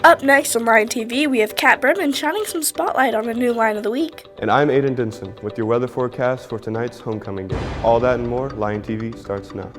Up next on Lion TV, we have Kat Bremen shining some spotlight on a new line of the week. And I'm Aiden Dinson with your weather forecast for tonight's homecoming game. All that and more, Lion TV starts now.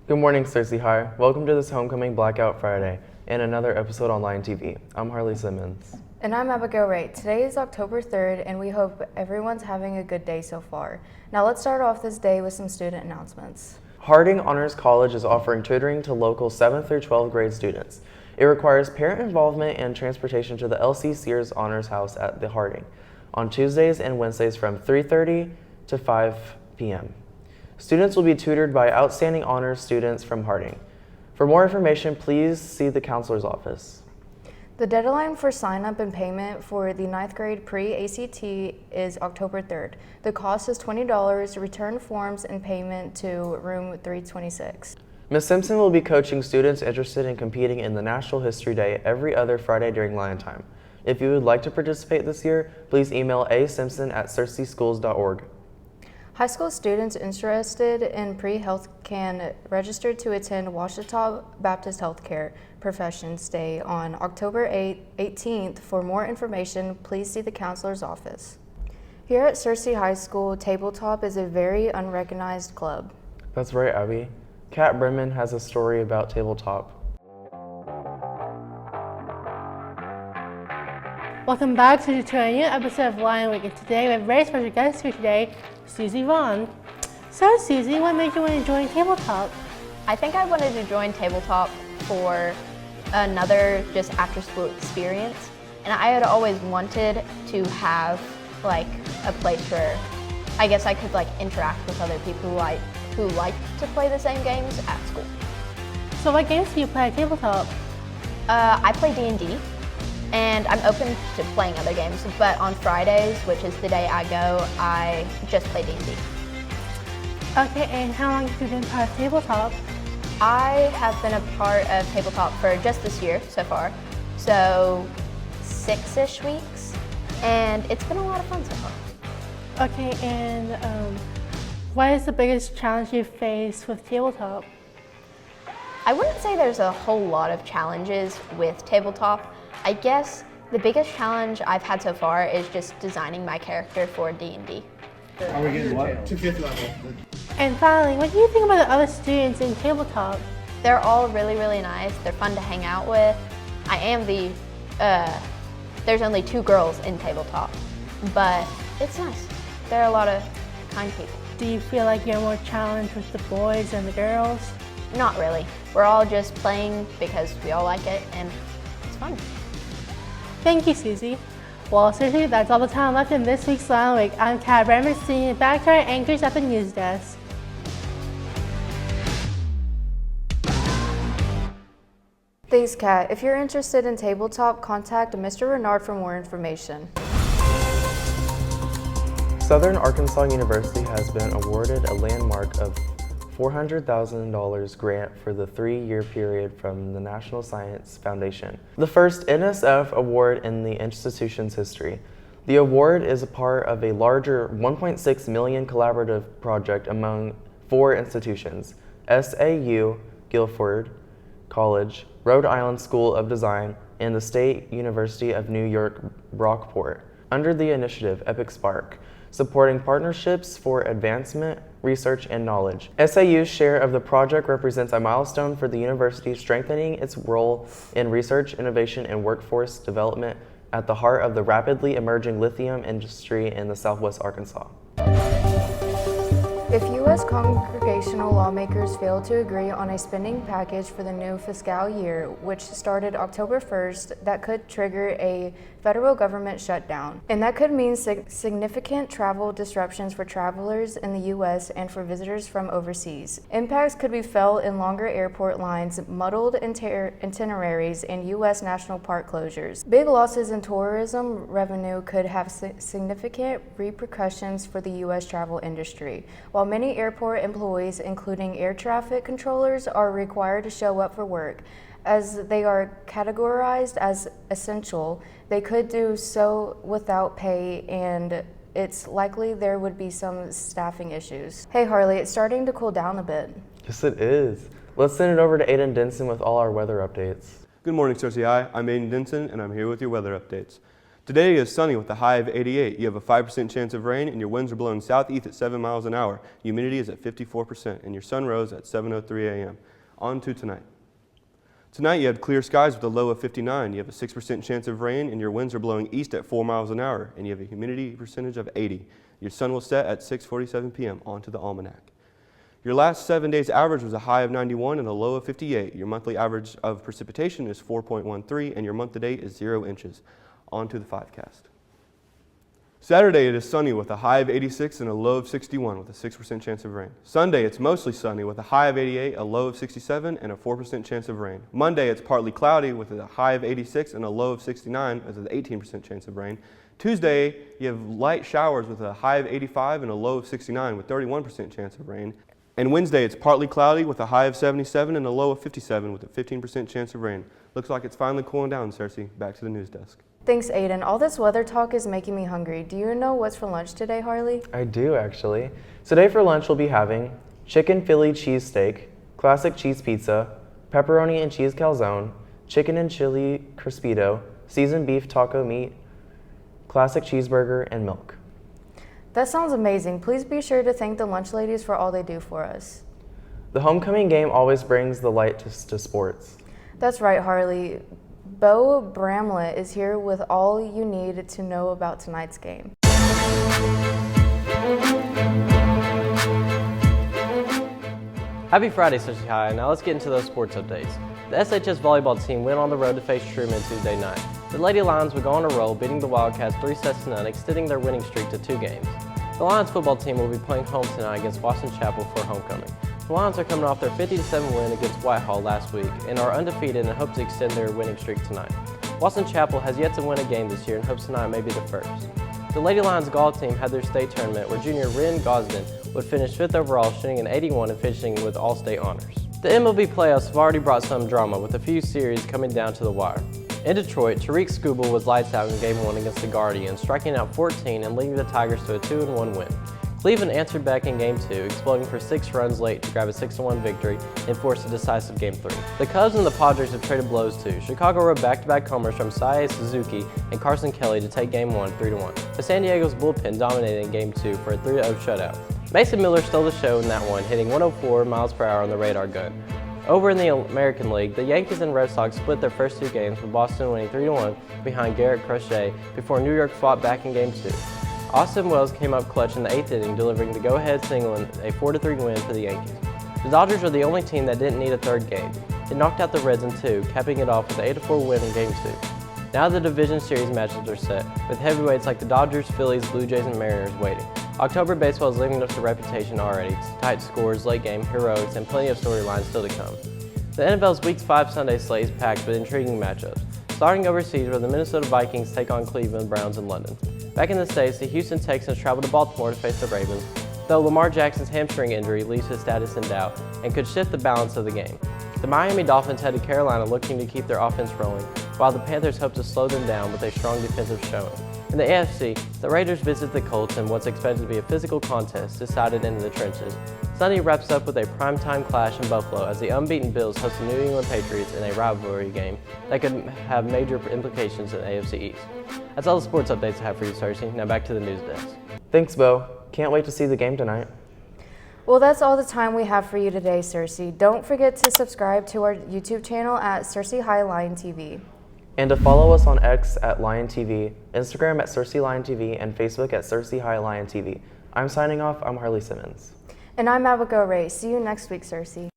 Good morning, Cersei High. Welcome to this Homecoming Blackout Friday and another episode on Lion TV. I'm Harley Simmons. And I'm Abigail Wright. Today is October 3rd, and we hope everyone's having a good day so far. Now let's start off this day with some student announcements. Harding Honors College is offering tutoring to local 7th through 12th grade students. It requires parent involvement and transportation to the LC Sears Honors House at the Harding on Tuesdays and Wednesdays from 3:30 to 5 p.m. Students will be tutored by outstanding honors students from Harding. For more information, please see the counselor's office. The deadline for sign-up and payment for the 9th grade pre-ACT is October 3rd. The cost is $20. Return forms and payment to room 326. Ms. Simpson will be coaching students interested in competing in the National History Day every other Friday during Lion Time. If you would like to participate this year, please email asimpson@cerseischools.org. High school students interested in pre-health can register to attend Ouachita Baptist Healthcare Professions Day on October 18th. For more information, please see the counselor's office. Here at Cersei High School, tabletop is a very unrecognized club. That's right, Abby. Kat Bremen has a story about tabletop. Welcome back to a new episode of Lion Week, and today we have a very special guest here today, Susie Vaughn. So Susie, what made you want to join tabletop? I think I wanted to join tabletop for another just after school experience, and I had always wanted to have like a place where I guess I could like interact with other people who like to play the same games at school. So what games do you play at tabletop? I play D&D, and I'm open to playing other games, but on Fridays, which is the day I go, I just play D&D. Okay, and how long have you been part of tabletop? I have been a part of tabletop for just this year so far, so 6-ish weeks, and it's been a lot of fun so far. Okay, and what is the biggest challenge you've faced with tabletop? I wouldn't say there's a whole lot of challenges with tabletop. I guess the biggest challenge I've had so far is just designing my character for D&D. Are we getting what? To 5th level. And finally, what do you think about the other students in tabletop? They're all really, really nice. They're fun to hang out with. I am there's only 2 girls in tabletop, but it's nice. There are a lot of kind people. Do you feel like you're more challenged with the boys than the girls? Not really. We're all just playing because we all like it, and it's fun. Thank you, Susie. Well, seriously, that's all the time left in this week's Lion Week. I'm Kat Bremen, sitting back to our anchors at the news desk. Thanks, Kat. If you're interested in tabletop, contact Mr. Renard for more information. Southern Arkansas University has been awarded a landmark of $400,000 grant for the 3-year period from the National Science Foundation, the first NSF award in the institution's history. The award is a part of a larger $1.6 million collaborative project among 4 institutions: SAU, Guilford College, Rhode Island School of Design, and the State University of New York, Brockport, under the initiative Epic Spark, supporting partnerships for advancement, research, and knowledge. SAU's share of the project represents a milestone for the university, strengthening its role in research, innovation, and workforce development at the heart of the rapidly emerging lithium industry in the Southwest Arkansas. If U.S. congregational lawmakers fail to agree on a spending package for the new fiscal year, which started October 1st, that could trigger a federal government shutdown. And that could mean significant travel disruptions for travelers in the U.S. and for visitors from overseas. Impacts could be felt in longer airport lines, muddled itineraries, and U.S. national park closures. Big losses in tourism revenue could have significant repercussions for the U.S. travel industry. While many airport employees, including air traffic controllers, are required to show up for work, as they are categorized as essential, they could do so without pay, and it's likely there would be some staffing issues. Hey Harley, it's starting to cool down a bit. Yes, it is. Let's send it over to Aiden Denson with all our weather updates. Good morning, Cersei High. I'm Aiden Denson, and I'm here with your weather updates. Today is sunny with a high of 88. You have a 5% chance of rain, and your winds are blowing southeast at 7 miles an hour. Humidity is at 54%, and your sun rose at 7:03 a.m. On to tonight. Tonight you have clear skies with a low of 59. You have a 6% chance of rain, and your winds are blowing east at 4 miles an hour, and you have a humidity percentage of 80. Your sun will set at 6:47 p.m. On to the almanac. Your last 7 days average was a high of 91 and a low of 58. Your monthly average of precipitation is 4.13, and your month to date is 0 inches. On to the 5cast. Saturday it is sunny with a high of 86 and a low of 61 with a 6% chance of rain. Sunday it's mostly sunny with a high of 88, a low of 67, and a 4% chance of rain. Monday it's partly cloudy with a high of 86 and a low of 69 with an 18% chance of rain. Tuesday you have light showers with a high of 85 and a low of 69 with 31% chance of rain. And Wednesday it's partly cloudy with a high of 77 and a low of 57 with a 15% chance of rain. Looks like it's finally cooling down, Cersei. Back to the news desk. Thanks, Aiden. All this weather talk is making me hungry. Do you know what's for lunch today, Harley? I do, actually. Today for lunch we'll be having chicken Philly cheesesteak, classic cheese pizza, pepperoni and cheese calzone, chicken and chili crispito, seasoned beef taco meat, classic cheeseburger, and milk. That sounds amazing. Please be sure to thank the lunch ladies for all they do for us. The homecoming game always brings the light to sports. That's right, Harley. Bo Bramlett is here with all you need to know about tonight's game. Happy Friday, Cersei High. Now let's get into those sports updates. The SHS volleyball team went on the road to face Truman Tuesday night. The Lady Lions would go on a roll, beating the Wildcats 3-0, extending their winning streak to 2 games. The Lions football team will be playing home tonight against Boston Chapel for homecoming. The Lions are coming off their 50-7 win against Whitehall last week and are undefeated and hope to extend their winning streak tonight. Boston Chapel has yet to win a game this year and hopes tonight may be the first. The Lady Lions golf team had their state tournament where junior Ren Gosden would finish 5th overall, shooting an 81 and finishing with all-state honors. The MLB playoffs have already brought some drama with a few series coming down to the wire. In Detroit, Tariq Skubal was lights out in Game 1 against the Guardians, striking out 14 and leading the Tigers to a 2-1 win. Cleveland answered back in Game 2, exploding for 6 runs late to grab a 6-1 victory and force a decisive Game 3. The Cubs and the Padres have traded blows too. Chicago rode back-to-back homers from Seiya Suzuki and Carson Kelly to take Game 1 3-1. But San Diego's bullpen dominated in Game 2 for a 3-0 shutout. Mason Miller stole the show in that one, hitting 104 miles per hour on the radar gun. Over in the American League, the Yankees and Red Sox split their first 2 games, with Boston winning 3-1 behind Garrett Crochet before New York fought back in Game 2. Austin Wells came up clutch in the 8th inning, delivering the go-ahead single and a 4-3 win for the Yankees. The Dodgers are the only team that didn't need a 3rd game. They knocked out the Reds in 2, capping it off with an 8-4 win in Game 2. Now the division series matchups are set, with heavyweights like the Dodgers, Phillies, Blue Jays, and Mariners waiting. October baseball is living up to reputation already. Tight scores, late game, heroics, and plenty of storylines still to come. The NFL's Week 5 Sunday slate is packed with intriguing matchups. Starting overseas, where the Minnesota Vikings take on Cleveland Browns in London. Back in the States, the Houston Texans travel to Baltimore to face the Ravens, though Lamar Jackson's hamstring injury leaves his status in doubt and could shift the balance of the game. The Miami Dolphins head to Carolina looking to keep their offense rolling, while the Panthers hope to slow them down with a strong defensive showing. In the AFC, the Raiders visit the Colts in what's expected to be a physical contest decided into the trenches. Sunday wraps up with a primetime clash in Buffalo as the unbeaten Bills host the New England Patriots in a rivalry game that could have major implications in the AFC East. That's all the sports updates I have for you, Cersei. Now back to the news desk. Thanks, Bo. Can't wait to see the game tonight. Well, that's all the time we have for you today, Cersei. Don't forget to subscribe to our YouTube channel at Cersei High Lion TV. And to follow us on X at Lion TV, Instagram at Cersei Lion TV, and Facebook at Cersei High Lion TV. I'm signing off. I'm Harley Simmons. And I'm Abigail Ray. See you next week, Cersei.